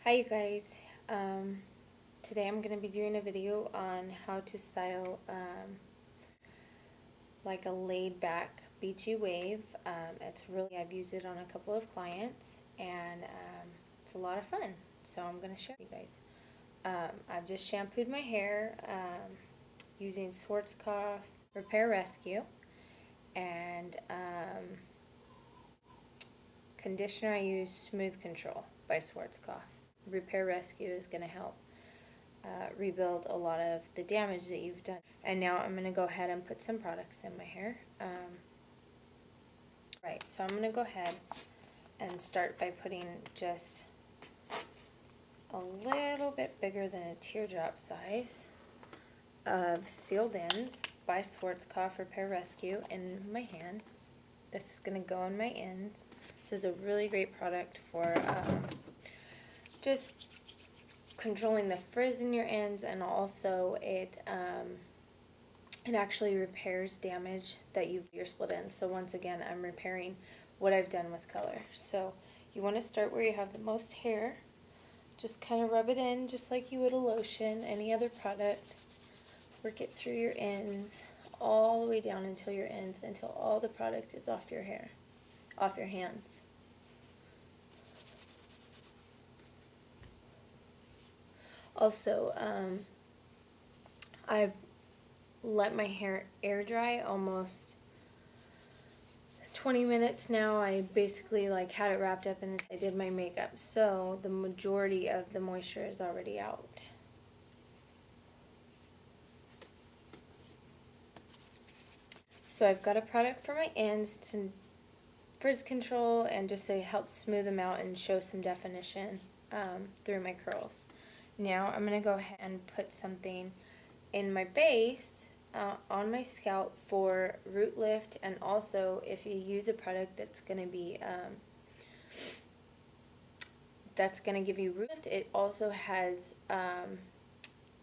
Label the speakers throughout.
Speaker 1: Hi you guys, today I'm going to be doing a video on how to style like a laid back beachy wave. I've used it on a couple of clients and it's a lot of fun, so I'm going to share with you guys. I've just shampooed my hair using Schwarzkopf Repair Rescue, and conditioner I use Smooth Control by Schwarzkopf. Repair Rescue is going to help rebuild a lot of the damage that you've done. And now I'm going to go ahead and put some products in my hair. So I'm going to go ahead and start by putting just a little bit bigger than a teardrop size of Sealed Ends by Schwarzkopf Repair Rescue in my hand. This is going to go on my ends. This is a really great product for just controlling the frizz in your ends, and also it actually repairs damage that you're split ends. So once again, I'm repairing what I've done with color. So you want to start where you have the most hair. Just kind of rub it in just like you would a lotion, any other product. Work it through your ends all the way down until your ends, until all the product is off your hair, off your hands. Also, I've let my hair air dry almost 20 minutes now. I basically had it wrapped up and I did my makeup, so the majority of the moisture is already out. So I've got a product for my ends to frizz control and just to help smooth them out and show some definition through my curls. Now I'm going to go ahead and put something in my base on my scalp for root lift, and also if you use a product that's going to be give you root lift, it also has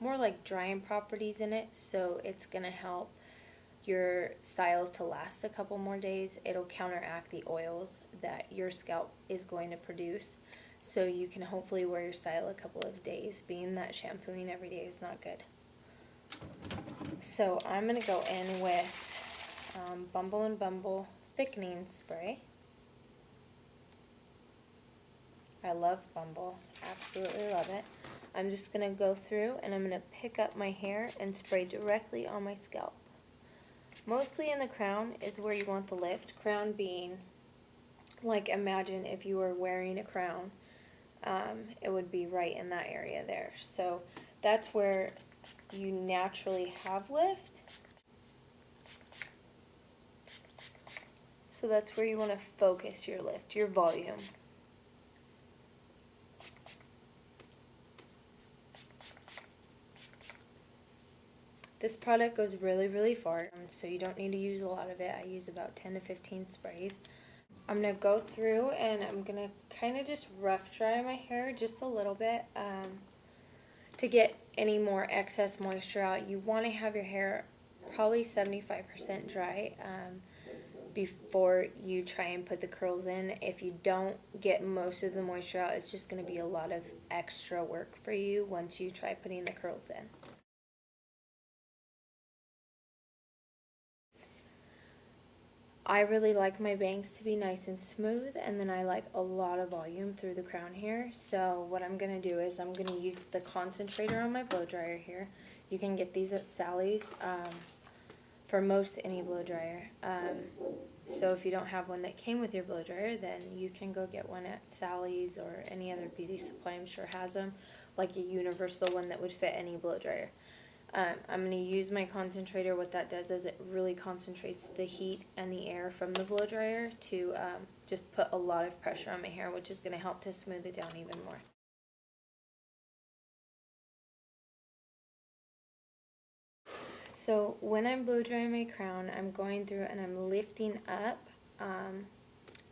Speaker 1: more like drying properties in it, so it's going to help your styles to last a couple more days. It'll counteract the oils that your scalp is going to produce, so you can hopefully wear your style a couple of days, being that shampooing every day is not good. So I'm going to go in with Bumble and Bumble thickening spray. I love Bumble, absolutely love it. I'm just going to go through and I'm going to pick up my hair and spray directly on my scalp. Mostly in the crown is where you want the lift. Crown being, like, imagine if you were wearing a crown, it would be right in that area there. So that's where you naturally have lift. So that's where you want to focus your lift, your volume. This product goes really, really far, so you don't need to use a lot of it. I use about 10 to 15 sprays. I'm going to go through and I'm going to kind of just rough dry my hair just a little bit to get any more excess moisture out. You want to have your hair probably 75% dry before you try and put the curls in. If you don't get most of the moisture out, it's just going to be a lot of extra work for you once you try putting the curls in. I really like my bangs to be nice and smooth, and then I like a lot of volume through the crown here. So what I'm going to do is I'm going to use the concentrator on my blow dryer here. You can get these at Sally's for most any blow dryer. So if you don't have one that came with your blow dryer, then you can go get one at Sally's or any other beauty supply. I'm sure has them, like a universal one that would fit any blow dryer. I'm going to use my concentrator. What that does is it really concentrates the heat and the air from the blow dryer to just put a lot of pressure on my hair, which is going to help to smooth it down even more. So when I'm blow drying my crown, I'm going through and I'm lifting up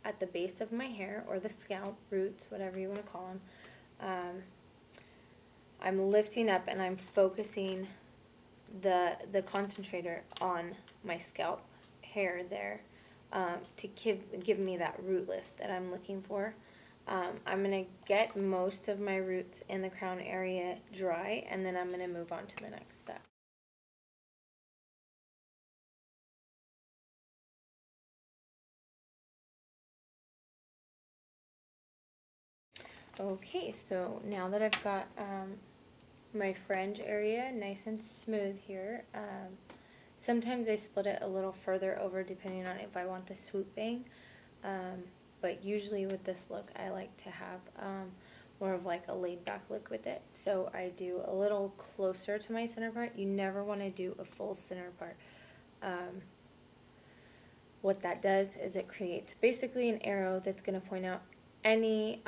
Speaker 1: at the base of my hair, or the scalp, roots, whatever you want to call them. I'm lifting up and I'm focusing the concentrator on my scalp hair there to give me that root lift that I'm looking for. I'm going to get most of my roots in the crown area dry, and then I'm going to move on to the next step. Okay, so now that I've got my fringe area nice and smooth here, sometimes I split it a little further over depending on if I want the swoop bang, but usually with this look I like to have more of like a laid back look with it, so I do a little closer to my center part. You never want to do a full center part. What that does is it creates basically an arrow that's going to point out any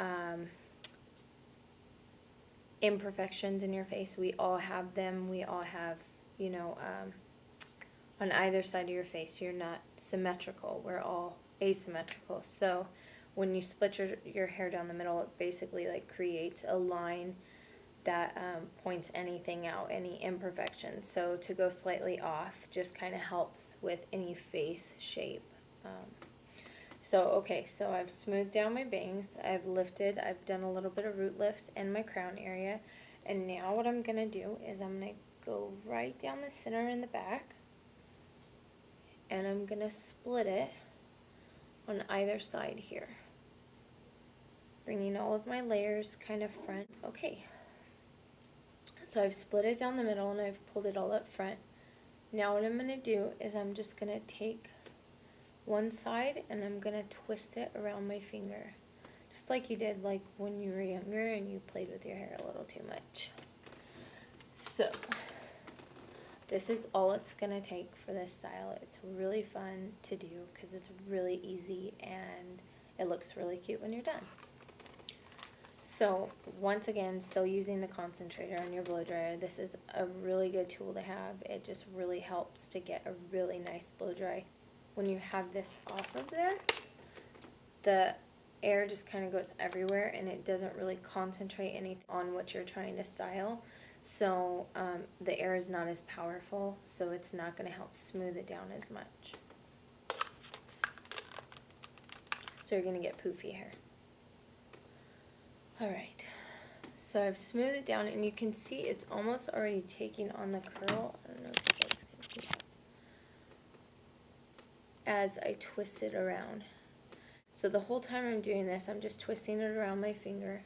Speaker 1: imperfections in your face. We all have them. We all have, you know, on either side of your face, you're not symmetrical. We're all asymmetrical. So when you split your hair down the middle, it basically like creates a line that points anything out, any imperfections. So to go slightly off just kind of helps with any face shape. Okay, so I've smoothed down my bangs, I've lifted, I've done a little bit of root lifts in my crown area, and now what I'm going to do is I'm going to go right down the center in the back, and I'm going to split it on either side here, bringing all of my layers kind of front. Okay, so I've split it down the middle and I've pulled it all up front. Now what I'm going to do is I'm just going to take one side and I'm going to twist it around my finger, just like you did like when you were younger and you played with your hair a little too much. So this is all it's going to take for this style. It's really fun to do because it's really easy and it looks really cute when you're done. So once again, still using the concentrator on your blow dryer. This is a really good tool to have. It just really helps to get a really nice blow dry. When you have this off of there, the air just kind of goes everywhere and it doesn't really concentrate anything on what you're trying to style. So the air is not as powerful, so it's not going to help smooth it down as much. So you're going to get poofy hair. Alright, so I've smoothed it down and you can see it's almost already taking on the curl. I don't know if you guys can see that. As I twist it around. So the whole time I'm doing this, I'm just twisting it around my finger.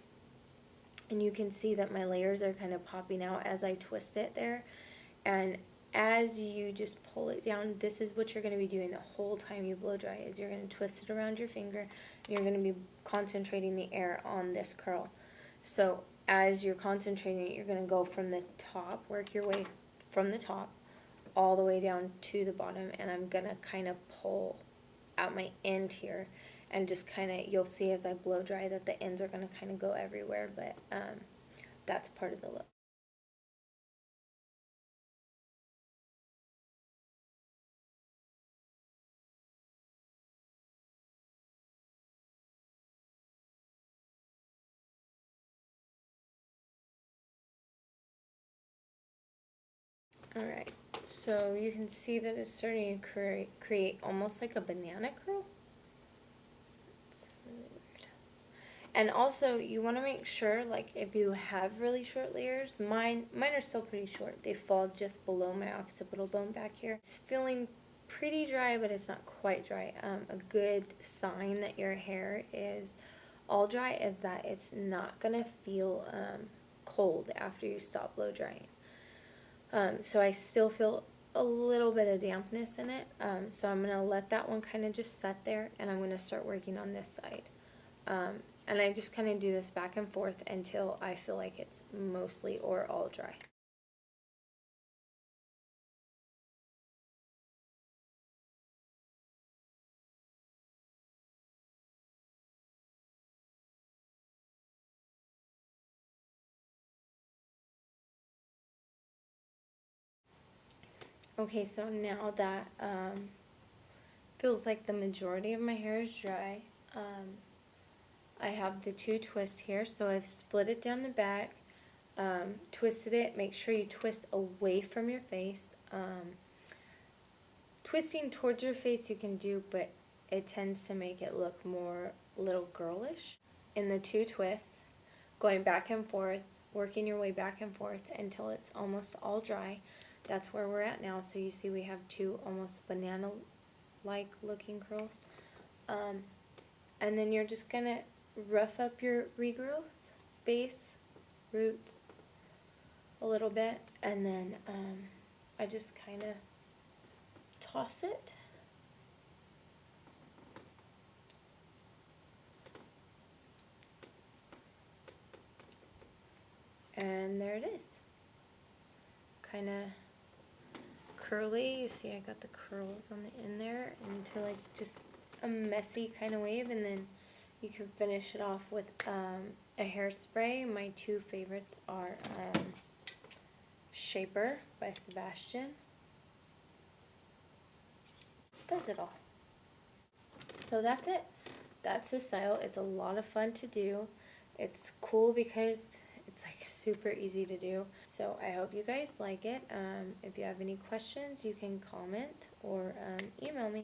Speaker 1: And you can see that my layers are kind of popping out as I twist it there. And as you just pull it down, this is what you're going to be doing the whole time you blow dry, is you're going to twist it around your finger and you're going to be concentrating the air on this curl. So as you're concentrating it, you're going to go from the top, work your way from the top all the way down to the bottom, and I'm going to kind of pull out my end here and just kind of, you'll see as I blow dry that the ends are going to kind of go everywhere, but that's part of the look. Alright, so you can see that it's starting to create almost like a banana curl. It's really weird. And also, you want to make sure, like, if you have really short layers, mine are still pretty short. They fall just below my occipital bone back here. It's feeling pretty dry, but it's not quite dry. A good sign that your hair is all dry is that it's not going to feel cold after you stop blow drying. So I still feel a little bit of dampness in it, so I'm going to let that one kind of just set there, and I'm going to start working on this side. And I just kind of do this back and forth until I feel like it's mostly or all dry. Okay, so now that feels like the majority of my hair is dry, I have the two twists here, so I've split it down the back, twisted it. Make sure you twist away from your face. Twisting towards your face you can do, but it tends to make it look more little girlish. in the 2 twists, going back and forth, working your way back and forth until it's almost all dry. That's where we're at now. So you see we have 2 almost banana-like looking curls. And then you're just going to rough up your regrowth, base, roots a little bit. And then I just kind of toss it. And there it is. Kind of curly. You see I got the curls on the end there into like just a messy kind of wave, and then you can finish it off with a hairspray. My 2 favorites are Shaper by Sebastian. Does it all. So that's it. That's the style. It's a lot of fun to do. It's cool because it's like super easy to do. So I hope you guys like it. If you have any questions, you can comment or email me.